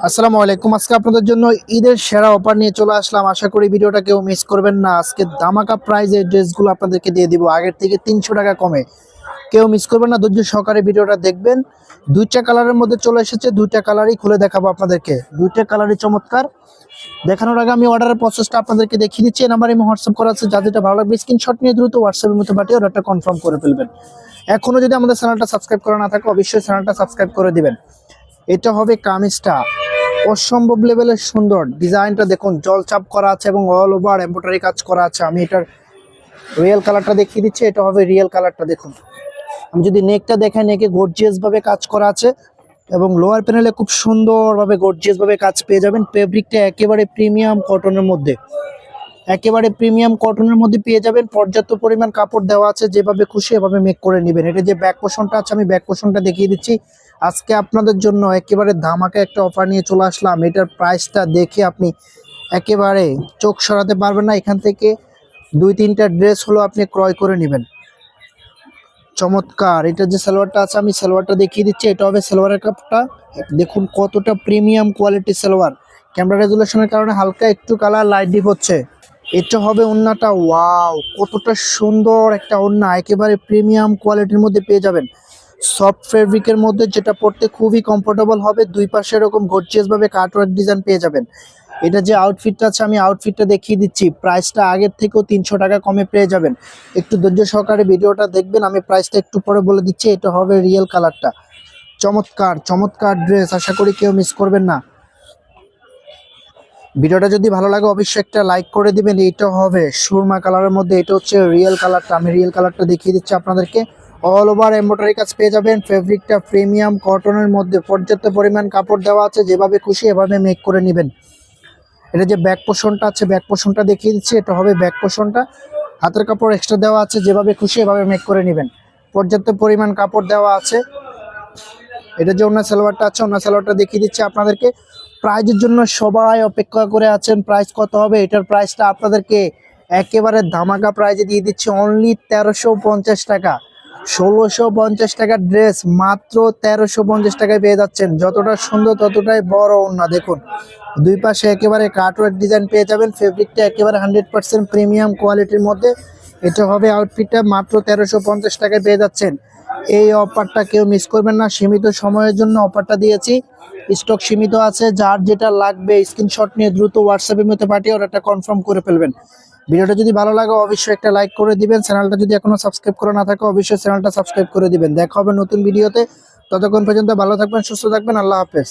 আসসালামু আলাইকুম। আজকে আপনাদের জন্য ঈদের সেরা অফার নিয়ে চলে আসলাম। আশা করি ভিডিওটা কেউ মিস করবেন না। আজকে ধামাকা প্রাইজে ড্রেসগুলো আপনাদেরকে দিয়ে দিব আগের থেকে 300 টাকা কমে। কেউ মিস করবেন না, ধৈর্য সহকারে ভিডিওটা দেখবেন। দুইটা কালারের মধ্যে চলে এসেছে, দুইটা কালারই খুলে দেখাবো আপনাদেরকে। দুইটা কালারই চমৎকার। দেখানোর আগে আমি অর্ডারের প্রসেসটা আপনাদেরকে দেখিয়ে দিচ্ছি। এই নাম্বারে হোয়াটসঅ্যাপ করা আছে, যা যেটা ভালো লাগবে স্ক্রিনশট নিয়ে দ্রুত হোয়াটসঅ্যাপের মধ্যে পাঠিয়ে অর্ডারটা কনফার্ম করে ফেলবেন। এখনো যদি আমাদের চ্যানেলটা সাবস্ক্রাইব করা না থাকে অবশ্যই চ্যানেলটা সাবস্ক্রাইব করে দিবেন। এটা হবে কামিজটা, অসম্ভব লেভেলের সুন্দর। ডিজাইনটা দেখুন, জলচাপ করা আছে এবং অল ওভার এমব্রয়ডারি কাজ করা আছে। আমি এটার রিয়েল কালারটা দেখিয়ে দিচ্ছি, এটা হবে রিয়েল কালারটা। দেখুন, আমি যদি নেকটা দেখাই, নেকে গর্জিয়াস ভাবে কাজ করা আছে এবং লোয়ার প্যানেলে খুব সুন্দরভাবে গর্জিয়াস ভাবে কাজ পেয়ে যাবেন। ফেব্রিকটা একেবারে প্রিমিয়াম কটনের মধ্যে, একেবারে প্রিমিয়াম কটনের মধ্যে পেয়ে যাবেন। পর্যাপ্ত পরিমাণ কাপড় দেওয়া আছে, যেভাবে খুশি এভাবে মেক করে নেবেন। এটা যে ব্যাক পোর্শনটা আছে, আমি ব্যাক পোর্শনটা দেখিয়ে দিচ্ছি। আজকে আপনাদের জন্য একেবারে ধামাকা একটা অফার নিয়ে চলে আসলাম। এটার প্রাইসটা দেখে আপনি একেবারে চোখ সরাতে পারবেন না। এখান থেকে 2-3টা ড্রেস হলো আপনি ক্রয় করে নেবেন। চমৎকার। এটা যে সালোয়ারটা আছে, আমি সালোয়ারটা দেখিয়ে দিচ্ছি। এটা হবে সালোয়ারের কাপড়টা। দেখুন কতটা প্রিমিয়াম কোয়ালিটির সালোয়ার। ক্যামেরা রেজুলেশনের কারণে হালকা একটু কালার লাইট ডিপ হচ্ছে। এটা হবে ওড়নাটা। ওয়াও, কতটা সুন্দর একটা ওড়না, একেবারে প্রিমিয়াম কোয়ালিটির মধ্যে পেয়ে যাবেন। সফট ফেব্রিকের মধ্যে, যেটা পরতে খুবই কমফোর্টেবল হবে। দুই পাশে এরকম গর্জিয়াস ভাবে কাটওয়ার্ক ডিজাইন পেয়ে যাবেন। এটা যে আউটফিটটা আছে, আমি আউটফিটটা দেখিয়ে দিচ্ছি। প্রাইসটা আগের থেকেও 300 টাকা কমে পেয়ে যাবেন। একটু ধৈর্য সহকারে ভিডিওটা দেখবেন, আমি প্রাইসটা একটু পরে বলে দিচ্ছি। এটা হবে রিয়েল কালারটা। চমৎকার চমৎকার ড্রেস, আশা করি কেউ মিস করবেন না। ভিডিওটা যদি ভালো লাগে অবশ্যই একটা লাইক করে দিবেন। এটা হবে সুরমা কালারের মধ্যে, এটা হচ্ছে রিয়েল কালারটা। আমি রিয়েল কালারটা দেখিয়ে দিচ্ছি আপনাদেরকে। অল ওভার এমব্রয়ডারি কাজ পেয়ে যাবেন। ফেব্রিকটা প্রিমিয়াম কটনের মধ্যে, পর্যাপ্ত পরিমাণ কাপড় দেওয়া আছে, যেভাবে খুশি এভাবে মেক করে নেবেন। এটা যে ব্যাক পোর্শনটা আছে, ব্যাক পোর্শনটা দেখিয়ে দিচ্ছি। এটা হবে ব্যাক পোর্শনটা। হাতের কাপড় এক্সট্রা দেওয়া আছে, যেভাবে খুশি এভাবে মেক করে নেবেন। পর্যাপ্ত পরিমাণ কাপড় দেওয়া আছে। এটা যে অন্য সালোয়ারটা আছে, অন্য সালোয়ারটা দেখিয়ে দিচ্ছি আপনাদেরকে। প্রাইজের জন্য সবাই অপেক্ষা করে আছেন। প্রাইস কত হবে? এটার প্রাইসটা আপনাদেরকে একেবারে ধামাকা প্রাইজে দিয়ে দিচ্ছি। অনলি 1350 টাকা। 1650 টাকার ড্রেস মাত্র 1350 টাকায় পেয়ে যাচ্ছেন। যতটা সুন্দর ততটাই বড় ওড়না। দেখুন, দুই পাশে একেবারে কাটওয়ার্ক ডিজাইন পেয়ে যাবেন। ফেব্রিকটা একেবারে 100% প্রিমিয়াম কোয়ালিটির মধ্যে। এটা হবে আউটফিটটা, মাত্র 1350 টাকায় পেয়ে যাচ্ছেন। এই অফারটা কেউ মিস করবেন না। সীমিত সময়ের জন্য অফারটা দিয়েছি, স্টক সীমিত আছে। যার যেটা লাগবে স্ক্রিনশট নিয়ে দ্রুত হোয়াটসঅ্যাপের মধ্যে পাঠিয়ে অর্ডারটা কনফার্ম করে ফেলবেন। ভিডিওটা যদি ভালো লাগে অবশ্যই একটা লাইক করে দিবেন। চ্যানেলটা যদি এখনো সাবস্ক্রাইব করা না থাকে অবশ্যই চ্যানেলটা সাবস্ক্রাইব করে দিবেন। দেখা হবে নতুন ভিডিওতে। ততক্ষণ পর্যন্ত ভালো থাকবেন, সুস্থ থাকবেন। আল্লাহ হাফেজ।